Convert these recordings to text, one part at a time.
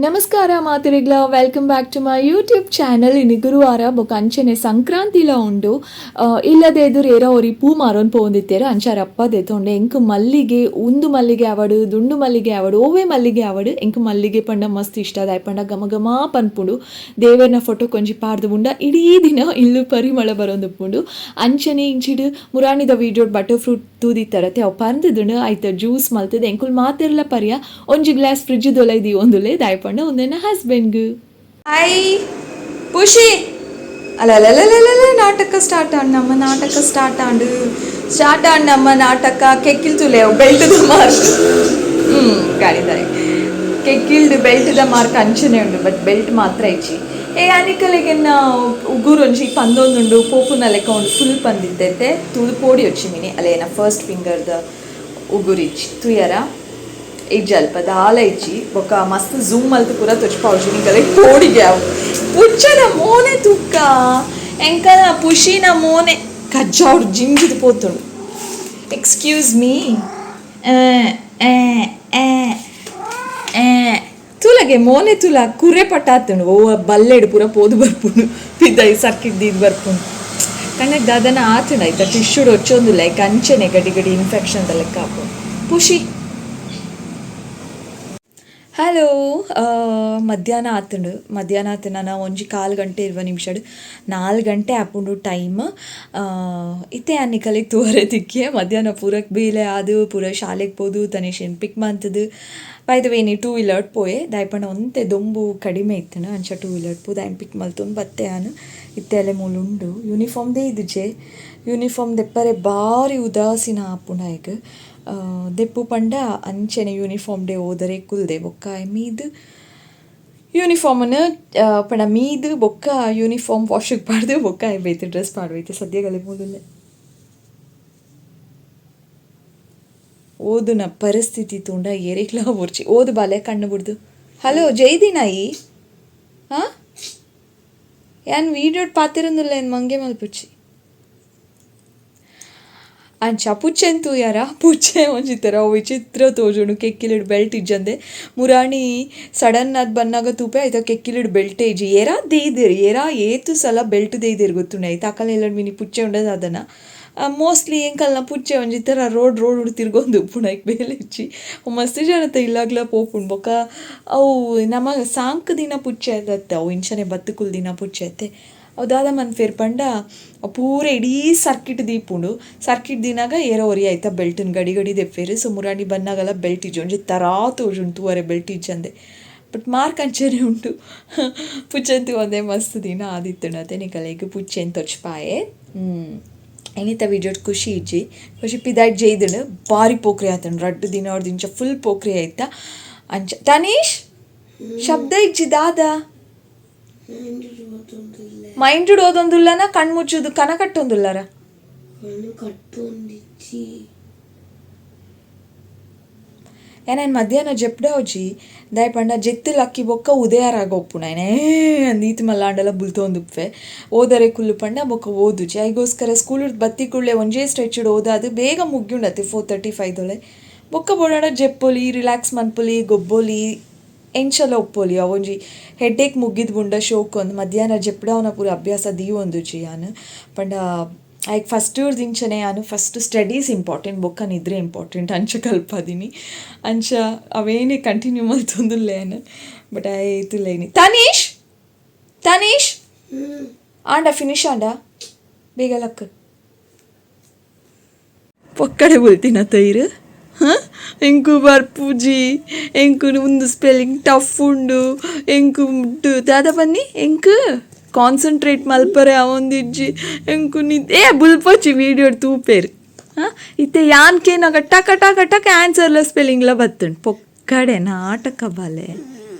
ನಮಸ್ಕಾರ ಮಾತಿರಿಗ್ಲ welcome back to my YouTube channel. ಇನ್ನು ಗುರುವಾರ ಬೊಕ ಅಂಚನೆ ಸಂಕ್ರಾಂತಿಲ ಉಂಡು. ಇಲ್ಲದೆ ಎದುರು ಏರೋ ಒರಿ ಪೂ ಮಾರೋನ್ ಪೋಂದಿತ್ತೇರು ಅಂಚಾರ ಅಪ್ಪದೆ ತೊಂಡೆ ಎಂಕ್ ಮಲ್ಲಿಗೆ ಉಂದು ಮಲ್ಲಿಗೆ ಆವಡು ದುಂಡು ಮಲ್ಲಿಗೆ ಆವಡು ಓವೆ ಮಲ್ಲಿಗೆ ಆವಡು ಎಂಕ್ ಮಲ್ಲಿಗೆ ಪಂಡ ಮಸ್ತ್ ಇಷ್ಟ ಅದಾಯ್ ಪಂಡ ಘಮ ಘಮ ಪನ್ಪುಂಡು. ದೇವರನ ಫೋಟೋ ಕೊಂಚಿ ಪಾರ್ದು ಉಂಡ ಇಡೀ ದಿನ ಇಲ್ಲು ಪರಿಮಳ ಬರೋಂದುಪ್ಪುಂಡು. ಅಂಚನೆ ಇಂಚಿಡು ಮುರಾಣಿದ ವೀಡಿಯೋಡ್ ಬಟರ್ ಫ್ರೂಟ್ ತೂದಿತ್ತರತೆ ಅವು ಪರ್ದುದುಂಡು ಆಯ್ತು ಜ್ಯೂಸ್ ಮಲ್ತದೆ ಎಂಕುಲ್ ಮಾತಿರ್ಲ ಪರಿಯ ಒಂಜಿ ಗ್ಲಾಸ್ ಫ್ರಿಡ್ಜ್ ದೊಲೈದಿ ಒಂದುಲೆ ದಾಯ್ಪ ಒಂದೇನ ಹಸ್ಬೆಂಡ್ಗು ಐ ಖುಷಿ ಅಲ್ಲ ನಾಟಕ ಸ್ಟಾರ್ಟ್ ನಮ್ಮ ನಾಟಕ ಕೆಕ್ಕಿಲ್ತುಲೆ ಬೆಲ್ಟ್ದ ಮಾರ್ಕ್ ಗಾಡಿದಾರೆ ಕೆಕ್ಕಿಲ್ದು ಬೆಲ್ಟ್ದ ಮಾರ್ಕ್ ಅಂಚನೆ ಉಂಡು ಬಟ್ ಬೆಲ್ಟ್ ಮಾತ್ರ ಇಚ್ಚಿ ಅನಿಕಲೆಗೆನ್ನ ಉಗುರು ಒಂಜಿ ಪಂದೊಂದುಂಡು ಪೋಪುನ ಲೆಕ್ಕ ಉಂಡು ಫುಲ್ ಪಂದಿದ್ದೈತೆ ತುಳು ಪೋಡಿ వచ్చిమిನಿ ಅಲ್ಲೇನ ಫಸ್ಟ್ ಫಿಂಗರ್ದ ಉಗುರು ಇಚ್ಚಿ ತುಯರ ಇಜ್ಜಿ ಅಲ್ಪ ದಾಲ ಇಜ್ಜಿ ಬೊಕ್ಕ ಮಸ್ತ್ ಝೂಮ್ ಅಲ್ತು ಪೂರ ತೊಚ್ಪಾವುಜಿ ನಿಂಕಲೆ ಕೋಡಿಗೆ ಅವು ಪುಚ್ಚನ ಮೋನೆ ತುಕ್ಕ ಎಂಕಲ ಪುಷಿನ ಮೋನೆ ಕಜ್ಜಾವ್ರು ಜಿಂಜಿದು ಪೋತುಂಡು. ಎಕ್ಸ್ಕ್ಯೂಸ್ ಮೀ ತುಲಗೆ ಮೋನೆ ತುಲ ಕುರೆ ಪಟ್ಟಾತುಂಡು ಓ ಬಲ್ಲೆಡು ಪೂರ ಪೋದು ಬರ್ಪುಂಡು ಪಿದ್ದೈ ಸರ್ಕಿಟ್ ದೀದ್ ಬರ್ಪುಂಡು ಕಣ್ಣಗೆ ದಾದನ ಆತುಂಡು ಆಯ್ತಾ ಟಿಶ್ಯೂಡ್ వచ్చೊಂದು ಲೈಕ್ ಅಂಚನೆ ಗಡಿ ಗಡಿ ಇನ್ಫೆಕ್ಷನ್ ಲೆಕ್ಕ ಹಾಕೊಂಡು ಖುಷಿ. ಹಲೋ ಮಧ್ಯಾಹ್ನ ಆತು ನಾನು ಒಂಜಿ 4 ಗಂಟೆ 20 ನಿಮಿಷಡು 4 ಗಂಟೆ ಆಪುಂಡು ಟೈಮ್. ಇತ್ತೆ ಅನ್ನಿಕಲಿಗೆ ತೂವರೆ ತಿಕ್ಕಿ ಮಧ್ಯಾಹ್ನ ಪೂರಕ್ಕೆ ಬೇಲೆ ಅದು ಪೂರ ಶಾಲೆಗೆ ಪೋದು ತನೇಶನ್ ಪಿಕ್ ಮಂತದು ಬೈದವೇ ನೀ 2 ವೀಲರ್ ಪೋಯೆ ದಾಯ್ಪಂಡ ಒಂತೆ ದೊಂಬು ಕಡಿಮೆ ಇತ್ತನ ಅಂಚ 2 ವೀಲರ್ ಪೋ ದಾಯನ್ ಪಿಕ್ ಮಲ್ತೊಂದು ಬತ್ತೆ ಆನು ಇತ್ತೆ ಅಲೆ ಮೂಲುಂಡು ಯೂನಿಫಾರ್ಮ್ದೇ ಇದ್ದುಜೆ ಯೂನಿಫಾರ್ಮ್ ದೆಪ್ಪರೆ ಭಾರಿ ಉದಾಸೀನ ಆಪುಂಡ ಈಗ ದೆಪ್ಪು ಪಂಡ ಅಂಚನೆ ಯೂನಿಫಾರ್ಮ್ ಡೇ ಓದರೆ ಕುಲ್ದೆ ಬೊಕ್ಕ ಮೀದು ಯೂನಿಫಾರ್ಮನ್ನು ಪಂಡ ಮೀದು ಬೊಕ್ಕ ಯೂನಿಫಾರ್ಮ್ ವಾಶಿಗೆ ಪಾಡ್ದು ಬೊಕ್ಕ ಬೈತೆ ಡ್ರೆಸ್ ಪಾಡ್ಬೈತೆ ಸದ್ಯಗಲೆ ಮೂಲಲೆ ಓದುನ ಪರಿಸ್ಥಿತಿ ತುಂಡ ಏರಿಕ್ಲ ಓರ್ಚಿ ಓದು ಬಾಲೆ ಕಣ್ಣು ಬಿಡ್ದು. ಹಲೋ ಜೈದಿನಾಯಿ ಹಾಂ ಏನು ವೀಡಿಯೋಡ್ ಪಾತಿರಂದಿಲ್ಲ ಏನು ಮಂಗೆ ಮಲ್ಪುಚ್ಚಿ ಅಂಚ ಪುಚ್ಚೆಂತು ಯಾರ ಪುಚ್ಚೆ ಒಂಜಿತರ ವಿಚಿತ್ರ ತೋಜುಂಡು ಕೆಕ್ಕಿಲಿಡ್ ಬೆಲ್ಟ್ ಇಜ್ಜಂದೆ ಮುರಾಣಿ ಸಡನ್ ಅದು ಬನ್ನಾಗ ತೂಪೆ ಆಯ್ತಾ ಕೆಕ್ಕಿಲಿಡ್ ಬೆಲ್ಟೇ ಇಜ್ಜಿ ಏರಾ ದೇಯ್ದಿರಿ ಏರಾ ಏತು ಸಲ ಬೆಲ್ಟ್ ದೇಯ್ದಿರಿ ಗೊತ್ತುಂಡೆ ಆಯ್ತು ಅಕಲ್ ಎಲ್ಲ ಮಿನಿ ಪುಚ್ಚೆ ಉಂಡದ ಅದನ್ನು ಮೋಸ್ಟ್ಲಿ ಎಂಕಲ್ನ ಪುಚ್ಚೆ ಒಂಜಿತರ ರೋಡ್ ತಿರ್ಗೊಂದು ಪುಣಕ್ಕೆ ಬೇಲೆ ಇಚ್ಚಿ ಮಸ್ತ್ ಜನತ ಇಲ್ಲಾಗ್ಲ ಪೋಪುಂಡು ಬೊಕ್ಕ ಅವು ನಮ್ಮ ಸಾಂಕ್ ದಿನ ಪುಚ್ಚೆ ಅದತ್ತೆ ಅವು ಇಂಚನೆ ಬತ್ತುಕುಲ್ ದಿನ ಪುಚ್ಚೆ ಐತೆ ಅದಾದ ಮನ್ ಫೇರ್ ಪಂಡ ಪೂರ ಇಡೀ ಸರ್ಕಿಟ್ ದೀಪುಂಡು ಸರ್ಕಿಟ್ ದಿನಾಗ ಏರೋ ಒರಿ ಆಯ್ತಾ ಬೆಲ್ಟನ್ ಗಡಿ ಗಡಿ ದೆಪ್ಪೇರು ಸೊ ಮುರಾಣಿ ಬನ್ನಾಗಲ್ಲ ಬೆಲ್ಟ್ ಇಜ್ಜು ಒಂಜಿ ತರಾ ತೋಜುಂಡು ತೂವರೆ ಬೆಲ್ಟ್ ಇಜ್ಜಂದೆ ಬಟ್ ಮಾರ್ಕ್ ಅಂಚನೆ ಉಂಟು ಪುಚ್ಚಂತು ಒಂದೇ ಮಸ್ತ್ ದಿನ ಆದಿತ್ತುಂಡತೆ ನಿಕಲೆಗ್ ಪುಚ್ಚೆನ್ ತೊಚ್ಪಾಯೆ ಎನಿತ ವಿಡಿಯೋಡ್ ಖುಷಿ ಇಜ್ಜಿ ಖುಷಿ ಪಿದಾಯ್ಟ್ ಜೈದನು ಭಾರಿ ಪೋಖ್ರಿ ಆತಂಡು ರಡ್ಡು ದಿನ ಅವ್ರದ್ದು ಇಂಚ ಫುಲ್ ಪೋಖ್ರಿ ಆಯ್ತಾ ಅಂಚ ತನೀಶ್ ಶಬ್ದ ಇಜ್ಜಿ ದಾದ ಮೈಂಡ್ ಓದೊಂದುಲ್ಲನ ಕಣ್ಣು ಮುಚ್ಚುದು ಕನ ಕಟ್ಟೊಂದುಲ್ಲರ ಏನೇನು ಮಧ್ಯಾಹ್ನ ಜಪ್ಡ ಹೋಜಿ ದಾಯ್ ಪಂಡ ಜೆತ್ತು ಲಕ್ಕಿ ಬೊಕ್ಕ ಉದಯಾರಾಗೊಪ್ಪು ನಾಯನೇ ನೀತಿ ಮಲ್ಲಾಂಡೆಲ್ಲ ಬುಲ್ತೊಂದುಪ್ಪೆ ಓದರೆ ಕುಲ್ಲು ಪಂಡ ಬೊಕ್ಕ ಓದುಜಿ ಐಗೋಸ್ಕರ ಸ್ಕೂಲ್ ಬತ್ತಿ ಕುಳ್ಳೆ ಒಂಜೇ ಸ್ಟ್ರೆಚ್ಡ್ ಓದಾದು ಬೇಗ ಮುಗ್ಯುಂಡತಿ 4:35 ಬೊಕ್ಕ ಬೋಡಾಡ ಜೆಪ್ಪೊಲಿ ರಿಲ್ಯಾಕ್ಸ್ ಮನ್ಪೊಲಿ ಗೊಬ್ಬೋಲಿ ಎಂಚಲ ಒಪ್ಪೊಲಿ ಅವೊಂಜಿ ಹೆಡ್ಡೇಕ್ ಮುಗ್ಗಿದ್ ಬುಂಡ ಶೋಕ್ ಒಂದು ಮಧ್ಯಾಹ್ನ ಜೆಪ್ಡವನ ಪೂರ ಅಭ್ಯಾಸ ದೀವೊಂದುಜಿ ಯಾನು ಪಂಡ ಆಯ್ಕೆ ಫಸ್ಟ್ ದಿಂಚನೆ ನಾನು ಫಸ್ಟ್ ಸ್ಟಡೀಸ್ ಇಂಪಾರ್ಟೆಂಟ್ ಬೊಕ್ಕ ನಿದ್ರೆ ಇಂಪಾರ್ಟೆಂಟ್ ಅಂಚ ಕಲ್ಪದಿನಿ ಅಂಚ ಅವೇನೇ ಕಂಟಿನ್ಯೂ ಮಲ್ತೊಂದುಲ್ಲೇನು ಬಟ್ ಆಯ್ತುಲೇನಿ ತನೀಶ್ ಆಂಡ ಫಿನಿಶ್ ಆಂಡ ಬೇಗ ಲಕ್ ಪೊಕ್ಕಡೆ ಬಲ್ತಿನ ತೈರು ಎಂಕು ಬರ್ಪೂಜಿ ಎಂಕು ಒಂದು ಸ್ಪೆಲ್ಲಿಂಗ್ ಟಫ್ ಉಂಡು ಎಂಕು ದಾದ ಬನ್ನಿ ಎಂಕು ಕಾನ್ಸಂಟ್ರೇಟ್ ಮಲ್ಪರೆ ಅವೊಂದಿಜ್ಜಿ ಎಂಕು ನಿದ್ದೆ ಬುಲ್ಪಚ್ಚಿ ವೀಡಿಯೋ ತೂಪೇರು ಇತ್ತೆ ಯಾನ್ಕೇನಾಗ ಟಕ ಆನ್ಸರ್ಲ ಸ್ಪೆಲ್ಲಿಂಗ್ಲ ಬತ್ತುಂಡು ಪೊಕ್ಕಡೆ ನಾಟಕ ಬಾಲೆ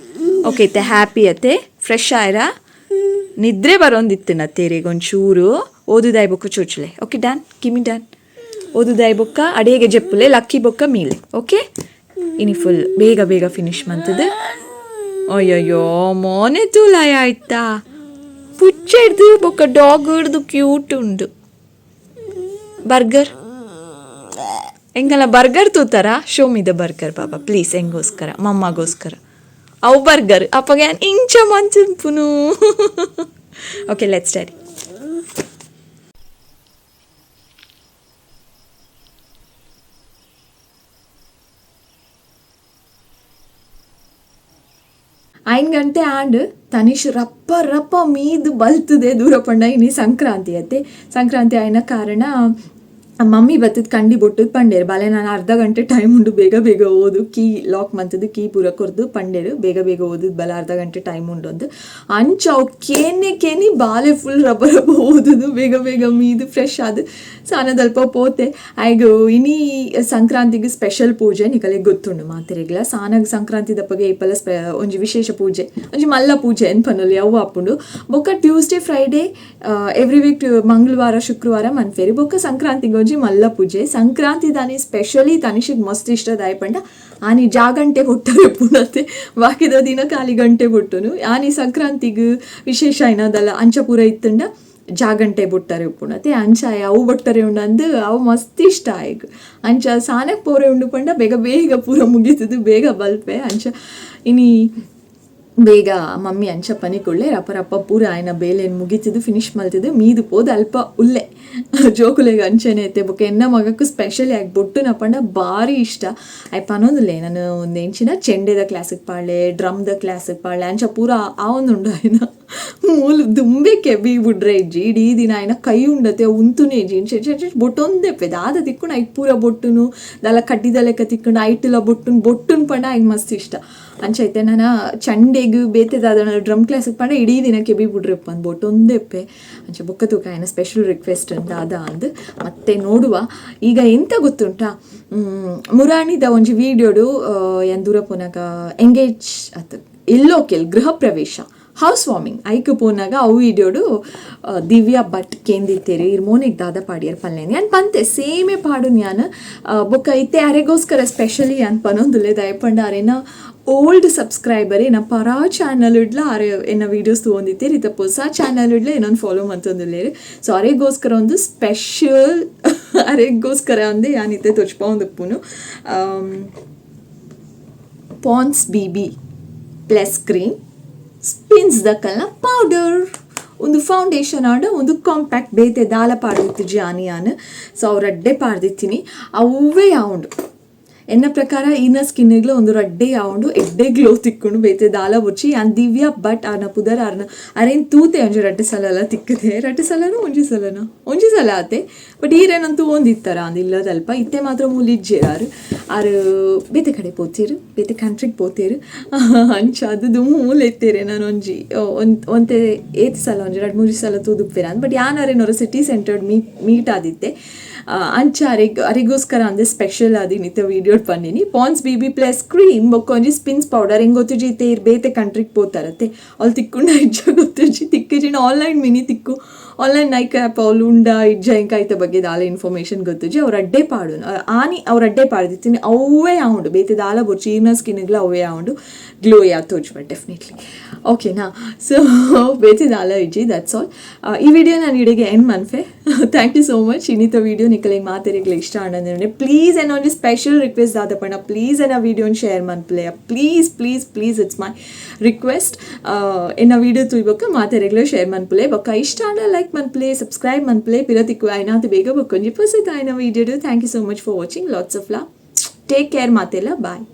ಓಕೆ ಇತ್ತೆ ಹ್ಯಾಪಿ ಅತ್ತೆ ಫ್ರೆಶ್ ಆಯ್ರಾ ನಿದ್ರೆ ಬರೋಂದಿತ್ತು ನತ್ತೇರಿಗೆ ಒಂಚೂರು ಓದುದಾಯ್ ಬೊಕ್ಕ ಚೋಚ್ಲೆ ಓಕೆ ಡನ್ ಕಿಮಿ ಡನ್ ಓದುದಾಯ್ ಬೊಕ್ಕ ಅಡಿಗೆಗೆ ಜೆಪ್ಪುಲೆ ಲಕ್ಕಿ ಬೊಕ್ಕ ಮೀಲೆ ಓಕೆ ಇನಿ ಫುಲ್ ಬೇಗ ಫಿನಿಶ್ ಮಂತದ್ದು. ಅಯ್ಯಯ್ಯೋ ಮೋನೆ ತೂಲಾಯ ಆಯ್ತಾ ಪುಚ್ಚೆ ಹಿಡ್ದು ಬೊಕ್ಕ ಡಾಗ್ ಹಿಡ್ದು ಕ್ಯೂಟ್ ಉಂಡು ಬರ್ಗರ್ ಎಂಗಲ್ಲ ಬರ್ಗರ್ ತೂತಾರ ಶೋ ಮಿ ದ ಬರ್ಗರ್ ಬಾಬಾ ಪ್ಲೀಸ್ ಹೆಂಗೋಸ್ಕರ ಮಮ್ಮಗೋಸ್ಕರ ಅವು ಬರ್ಗರ್ ಅಪ್ಪಗೆ ಇಂಚ ಮಂಚುಂಪುನು. Okay let's start. ಐದು ಗಂಟೆ ಆಂಡ್ ತನಿಷ್ ರಪ್ಪ ರಪ್ಪ ಮೀದು ಬಲ್ತದೆ ದೂರ ಪಂಡ ಇನಿ ಸಂಕ್ರಾಂತಿ ಅತ್ತೆ. ಸಂಕ್ರಾಂತಿ ಆಯ್ನ ಕಾರಣ ಮಮ್ಮಿ ಬತ್ತದ ಕಂಡಿ ಬೊಟ್ಟದು ಪಂಡೇರು ಬಾಲೆ ನಾನು ಅರ್ಧ ಗಂಟೆ ಟೈಮ್ ಉಂಡು ಬೇಗ ಬೇಗ ಓದು ಕೀ ಲಾಕ್ ಮಂತದ್ದು ಕೀ ಪೂರ ಕೊರ್ದು ಪಂಡೇರು ಬೇಗ ಬೇಗ ಓದದು ಬಲ ಅರ್ಧ ಗಂಟೆ ಟೈಮ್ ಉಂಡು ಅಂತ ಅಂಚ ಅವು ಕೇನಿ ಬಾಲೆ ಫುಲ್ ರಬ್ಬ ರಬ್ಬ ಓದುದು ಬೇಗ ಬೇಗ ಮೀದು ಫ್ರೆಶ್ ಆದು ಸಾನದಲ್ಪ ಪೋತೆ ಆಗ ಇನಿ ಸಂಕ್ರಾಂತಿಗೆ ಸ್ಪೆಷಲ್ ಪೂಜೆ ನಿಕಲೆ ಗೊತ್ತುಂಡು ಮಾತೆರೆಗ್ಲ ಸಾನಾಗ ಸಂಕ್ರಾಂತಿ ದಪ್ಪಗೆ ಇಪ್ಪಲ ಒಂಜಿ ವಿಶೇಷ ಪೂಜೆ ಒಂಜಿ ಮಲ್ಲ ಪೂಜೆ ಎನ್ಪನೊಲಿ ಅವು ಹಾಪುಂಡು ಬೊಕ್ಕ ಟ್ಯೂಸ್ಡೇ ಫ್ರೈಡೇ ಎವ್ರಿ ವೀಕ್ ಮಂಗಳವಾರ ಶುಕ್ರವಾರ ಮನ್ಫೇರಿ ಬೊಕ್ಕ ಸಂಕ್ರಾಂತಿಗೆ ಮಲ್ಲ ಪೂಜೆ. ಸಂಕ್ರಾಂತಿ ದಾನಿ ಸ್ಪೆಷಲಿ ತನಿಷಿಗೆ ಮಸ್ತ್ ಇಷ್ಟದಾಯ ಪಂಡ ಆನಿ ಜಾಗಂಟೆ ಕೊಟ್ಟರೆ ಪುಣತೆ ಬಾಕಿದ ದಿನ ಖಾಲಿ ಗಂಟೆ ಬಿಟ್ಟನು ಆನಿ ಸಂಕ್ರಾಂತಿಗೆ ವಿಶೇಷ ಏನದಲ್ಲ ಅಂಚ ಪೂರ ಇತ್ತಂಡ ಜಾಗಂಟೆ ಬುಟ್ಟರೆ ಉಪ್ಪುಣತೆ ಅಂಚ ಅವು ಬಟ್ಟರೆ ಉಂಡು ಅಂದು ಅವು ಮಸ್ತ್ ಇಷ್ಟ ಆಯ್ತು ಅಂಚ ಸಾನಕ್ಕೆ ಪೋರೆ ಉಂಡು ಪಂಡ ಬೇಗ ಬೇಗ ಪೂರ ಮುಗೀತದು ಬೇಗ ಬಲ್ಪೆ ಅಂಚ ಇನಿ ಬೇಗ ಮಮ್ಮಿ ಅಂಚ ಪನಿಕೊಳ್ಳೆ ರಪ್ಪ ರಪ್ಪ ಪೂರ ಆಯ್ನ ಬೇಲೇನು ಮುಗಿತಿದ್ದು ಫಿನಿಶ್ ಮಲ್ತಿದ್ದು ಮೀದು ಪೋದು ಅಲ್ಪ ಉಲ್ಲೆ ಜೋಕುಲೆಗೆ ಅಂಚೆನೆ ಐತೆ ಬೊಕ್ಕ ಎನ್ನ ಮಗಕ್ಕೂ ಸ್ಪೆಷಲಿ ಆಗಿ ಬೊಟ್ಟು ನಪ್ಪಂಡ ಭಾರಿ ಇಷ್ಟ ಆಯ್ತು ಅನ್ನೋದಿಲ್ಲ ನಾನು ಒಂದು ಎಂಚಿನ ಚೆಂಡೆದ ಕ್ಲಾಸಿಗೆ ಪಾಳೆ ಡ್ರಮ್ದ ಕ್ಲಾಸಿಗೆ ಪಾಳೆ ಅಂಚ ಪೂರ ಆ ಒಂದುಂಡು ಆಯ್ನ ಮೂಲ ದುಂಬೆ ಕೆಬಿ ಬಿಡ್ರೆ ಇಜ್ಜಿ ಇಡೀ ದಿನ ಆಯ್ನ ಕೈ ಉಂಡತೆ ಉಂತುನೇ ಇಜ್ಜಿ ಇಂಚೆ ಬೊಟ್ಟೊಂದೆಪ್ಪೆ ದಾದ ತಿಕ್ಕೊಂಡು ಐದು ಪೂರ ಬೊಟ್ಟುನು ದಲ್ಲ ಕಡ್ಡಿದ ಲೆಕ್ಕ ತಿಕ್ಕೊಂಡು ಐಟಿಲ್ಲ ಬೊಟ್ಟುನ್ ಪಂಡ ಆಯ್ಗೆ ಮಸ್ತ್ ಇಷ್ಟ ಅಂಚೈತೆ ನಾನು ಚಂಡೆಗೆ ಬೇತೆದಾದ ಡ್ರಮ್ ಕ್ಲಾಸಿಗೆ ಪಂಡ ಇಡೀ ದಿನಕ್ಕೆ ಬಿ ಬಿಡ್ರಪ್ಪ ಅಂದು ಬೊಟ್ಟೊಂದೆಪ್ಪೆ ಅಂಚ ಬೊಕ್ಕ ತೂಕ ಆಯ್ನ ಸ್ಪೆಷಲ್ ರಿಕ್ವೆಸ್ಟ್ ಅಂತ ಅದ ಅಂದು ಮತ್ತೆ ನೋಡುವ ಈಗ ಎಂತ ಗೊತ್ತುಂಟಾ ಮುರಾಣಿದ ಒಂಜಿ ವಿಡಿಯೋಡು ಏನು ದೂರ ಪೋನಾಗ ಎಂಗೇಜ್ ಆತ ಎಲ್ಲೋಕೆಲ್ ಗೃಹ ಪ್ರವೇಶ ಹೌಸ್ ವಾರ್ಮಿಂಗ್ ಐಕ್ ಪೋನಾಗ ಅವು ವಿಡಿಯೋಡು ದಿವ್ಯಾ ಭಟ್ ಕೇಂದಿತ್ತೇರಿ ಇರ್ ಮೋನಿಗೆ ದಾದ ಪಾಡಿಯರ್ ಪಲ್ಲೇನಿ ಅನ್ ಪಂತೆ ಸೇಮೆ ಪಾಡು ನ್ಯಾನ್ ಬೊಕ್ಕ ಇತ್ತೆ ಅರೆಗೋಸ್ಕರ ಸ್ಪೆಷಲಿ ಅನ್ ಪನೊಂದುಲ್ಲೆ ದಯಪಂಡ ಅರೆನ ಓಲ್ಡ್ ಸಬ್ಸ್ಕ್ರೈಬರ್ ಏನ ಪರಾ ಚಾನಲ್ ಇಡ್ಲ ಅರೆ ಏನ ವೀಡಿಯೋಸ್ ತೊಗೊಂಡಿತ್ತೇರಿ ಇತ್ತ ಹೊಸ ಚಾನಲ್ ಇಡ್ಲ ಏನೊಂದು ಫಾಲೋ ಮಂತೊಂದುಲ್ಲೇರಿ ಸೊ ಅರೆಗೋಸ್ಕರ ಒಂದು ಸ್ಪೆಷಲ್ ಅರೆಗೋಸ್ಕರ ಅಂದೆ ಯಾನಿತ್ತೆ ತೋಚ್ಪ ಒಂದು ಉಪ್ಪುನು ಪಾನ್ಸ್ BB ಪ್ಲಸ್ ಕ್ರೀಮ್ ಸ್ಪಿನ್ಸ್ ದಕ್ಕಲ್ನ ಪೌಡರ್ ಒಂದು ಫೌಂಡೇಶನ್ ಆಡ ಒಂದು ಕಾಂಪ್ಯಾಕ್ಟ್ ಬೇತೆ ದಾಲ ಪಾಡ್ದಿತ್ತು ಜಾನಿಯಾನ್ ಸೊ ಅವ್ರು ಅಡ್ಡೆ ಪಾಡ್ದಿತ್ತೀನಿ ಅವೇ ಯಾವುದು ಎನ್ನ ಪ್ರಕಾರ ಈನ ಸ್ಕಿನ್ನಿಗ್ಲ ಒಂದು ರಡ್ಡೆ ಯಾವುದು ಎಡ್ಡೆ ಗ್ಲೋ ತಿಕ್ಕೊಂಡು ಬೇತೆ ದಾಲ ಬುಚ್ಚಿ ಅನ್ ದಿವ್ಯಾ ಭಟ್ ಆರ್ನ ಪುದರ್ ಆರ್ನ ಅರೇನು ತೂತೆ ಒಂಜಿ ರಡ್ಡೆ ಸಲ ಎಲ್ಲ ತಿಕ್ಕದೆ ರಡ್ಡೆ ಸಲನೋ ಒಂಜಿ ಸಲ ಆತೆ ಬಟ್ ಈರೇನಂತೂ ಒಂದಿತ್ತರ ಅಂದಿಲ್ಲದಲ್ಪ ಇತ್ತೆ ಮಾತ್ರ ಮೂಲಿಜ್ಜೇರಾರು ಆರು ಬೇತೆ ಕಡೆ ಪೋತೀರು ಬೇತೆ ಕಂಟ್ರಿಗೆ ಪೋತೀರು ಅಂಚ ಅದು ಮೂಲ ಎತ್ತೇರೆ ನಾನು ಒಂತೆ ಏತ್ ಸಲ ಒಂಜಿ 2-3 ಸಲ ತೂದುಪ್ಪೇರ ಅಂದ್ ಬಟ್ ಯಾನಾರೇನೋರು ಸಿಟಿ ಸೆಂಟರ್ಡ್ ಮೀಟ್ ಆದಿತ್ತೆ ಅಂಚ ಅರಿಗೋಸ್ಕರ ಅಂದೆ ಸ್ಪೆಷಲ್ ಆದಿ ನಿತ್ಯ ವಿಡಿಯೋ ಪಂದಿನಿ ಪಾನ್ಸ್ BB ಪ್ಲಸ್ ಕ್ರೀಮ್ ಬೊಕ್ಕೊಂಜಿ ಸ್ಪಿನ್ಸ್ ಪೌಡರ್ ಹೆಂಗೆ ಗೊತ್ತುಜಿ ಇತ್ತೆ ಇರ್ ಬೇತೆ ಕಂಟ್ರಿಗೆ ಪೋತಾರತ್ತೆ ಅಲ್ಲಿ ತಿಕ್ಕೊಂಡು ಇಜ್ಜ ಗೊತ್ತುಜಿ ತಿಕ್ಕಿಜಿನ ಆನ್ಲೈನ್ ಮಿನಿ ತಿಕ್ಕು ಆನ್ಲೈನ್ ನೈಕ್ ಆ್ಯಪ್ ಅವ್ಲು ಉಂಡ ಇಜ್ಜ ಇಂಕಾಯ್ತ ಬಗ್ಗೆ ದಾಲ ಇನ್ಫಾರ್ಮೇಷನ್ ಗೊತ್ತುಜಿ ಅವ್ರ ಅಡ್ಡೆ ಪಾಡು ಆನಿ ಅವ್ರ ಅಡ್ಡೆ ಪಾಡ್ದಿತ್ತೀನಿ ಅವೇ ಯಾವುದು ಬೇತೆ ದಾಲ ಬೊಚ್ಚಿ ಈರ್ನ ಸ್ಕಿನ್ನಿಗ್ಲ ಅವೇ ಯಾವುದು ಗ್ಲೋ ಯಾ ತೋಜ್ಬಟ್ ಡೆಫಿನೆಟ್ಲಿ ಓಕೆನಾ ಸೊ ಬೇತೆ ದಾಲ ಇಜ್ಜಿ ದಟ್ಸ್ ಆಲ್ ಈ ವಿಡಿಯೋ ನಾನು ಇಡೆಗೆ ಎಂಡ್ ಮನ್ಫೆ ಥ್ಯಾಂಕ್ ಯು ಸೋ ಮಚ್ ಇನ್ನಿತ ವಿಡಿಯೋ ನಿಕಲಿಗೆ ಮಾತೆರೆಗ್ಲ ಇಷ್ಟ ಆನಂದ್ರೆ ಪ್ಲೀಸ್ ಏನೋ ಒಂದು ಸ್ಪೆಷಲ್ ರಿಕ್ವೆಸ್ಟ್ ಆದಪ್ಪಣ್ಣ ಪ್ಲೀಸ್ ಏನ ವಿಡಿಯೋನ ಶೇರ್ ಮನ್ಪ್ಲೆ ಪ್ಲೀಸ್ ಇಟ್ಸ್ ಮೈ ರಿಕ್ವೆಸ್ಟ್ ಏನ ವಿಡಿಯೋ ತುಯ್ಬೇಕು ಮಾತೆರೆಗ್ಲ ಶೇರ್ ಮನ್ಪ್ಲೆ ಬೊಕ್ಕ ಇಷ್ಟ ಆಡ ಲೈಕ್ ಮನ್ಪ್ಲೆ ಸಬ್ಸ್ಕ್ರೈಬ್ ಮನ್ಪ್ಲೆ ಪಿರತಿಕ್ಕು ಆಯ್ನಾತು ಬೇಗ ಬಕ್ಕೊಂಜಿ ಪಸತ್ ಆಯ್ನ video thank you so much for watching lots of love take care ಮಾತೆಲ್ಲ ಬಾಯ್